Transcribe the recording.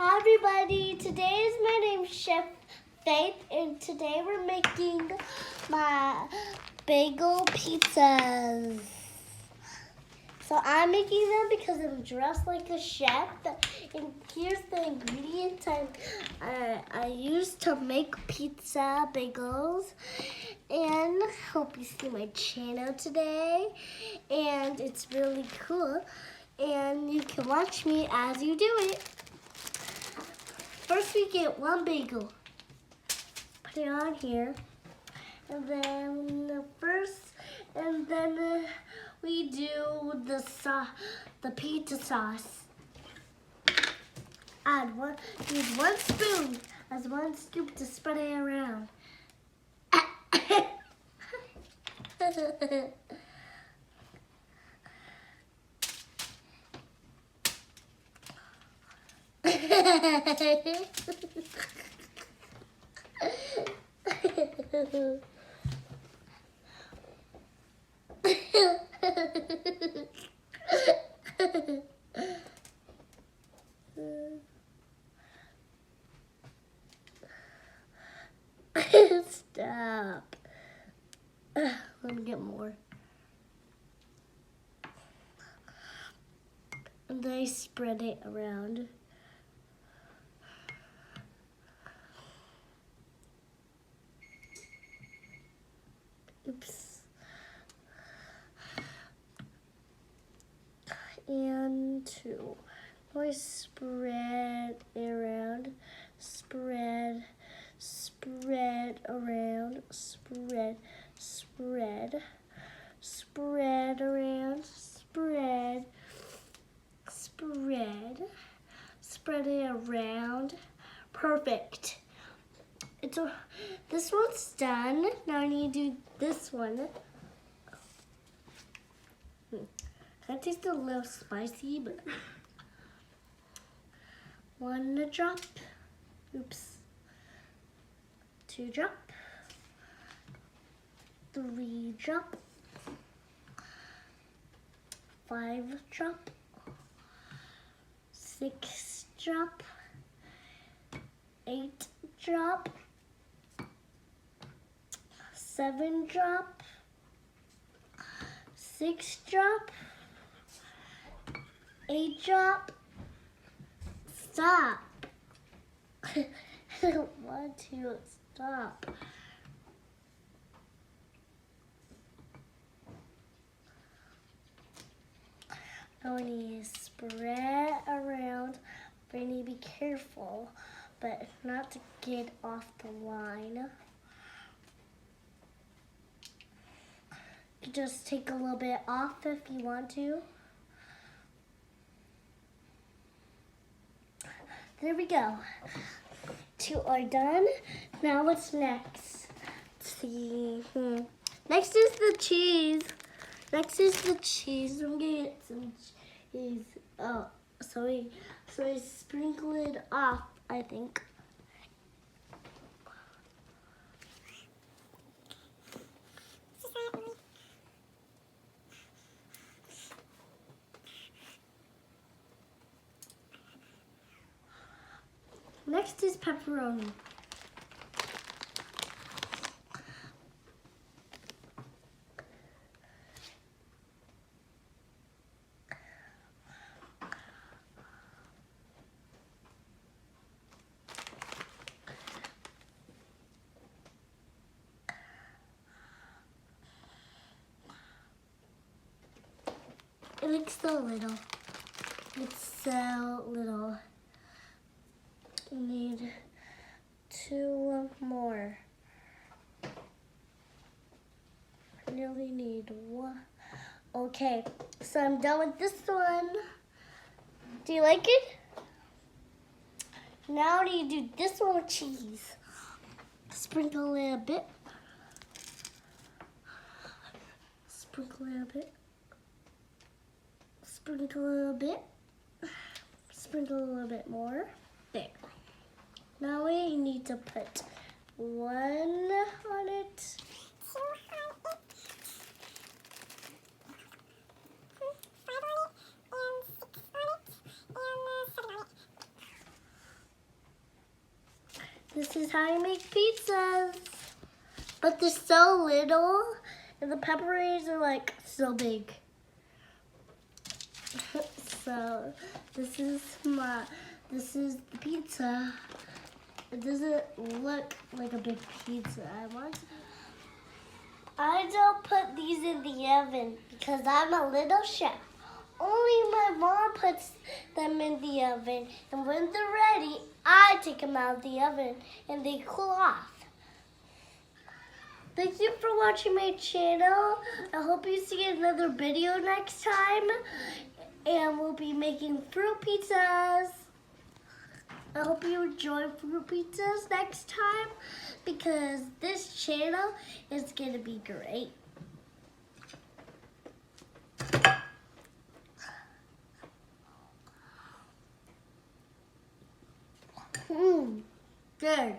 Hi everybody, today is my name's Chef Faith and today we're making my bagel pizzas. So I'm making them because I'm dressed like a chef, and here's the ingredients I used to make pizza bagels. And hope you see my channel today, and it's really cool, and you can watch me as you do it. First we get one bagel, put it on here, and then we do the pizza sauce. Use one spoon as one scoop to spread it around. Stop. Let me get more. And then I spread it around. Oops. And two. I spread it around. Spread around. Spread around. Spread it around. Perfect. This one's done. Now I need to do this one. That tastes a little spicy, but one drop. Oops. 2 drop. 3 drop. 5 drop. 6 drop. 8 drop. 7 drop. 6 drop. 8 drop. Stop. I don't want to stop. Now I need to spread around, but I need to be careful, but not to get off the line. You just take a little bit off if you want to. There we go. 2 are done. Now what's next? Let's see. Next is the cheese. I'm gonna get some cheese. Oh, so I sprinkle it off, I think. Next is pepperoni. It looks so little. It's so little. We need 2 more. I really need 1. Okay, so I'm done with this one. Do you like it? Now I need to do this one with cheese. Sprinkle a little bit. Sprinkle a little bit. Sprinkle a little bit. Sprinkle a little bit more. There. Now we need to put 1 on it. 2 on it. 5 on it. And 6 on it. And 7 on it. This is how you make pizzas. But they're so little, and the pepperonis are like so big. So this is the pizza. It doesn't look like a big pizza. I don't put these in the oven because I'm a little chef. Only my mom puts them in the oven, and when they're ready, I take them out of the oven and they cool off. Thank you for watching my channel. I hope you see another video next time, and we'll be making fruit pizzas. I hope you enjoy fruit pizzas next time because this channel is gonna be great. Good.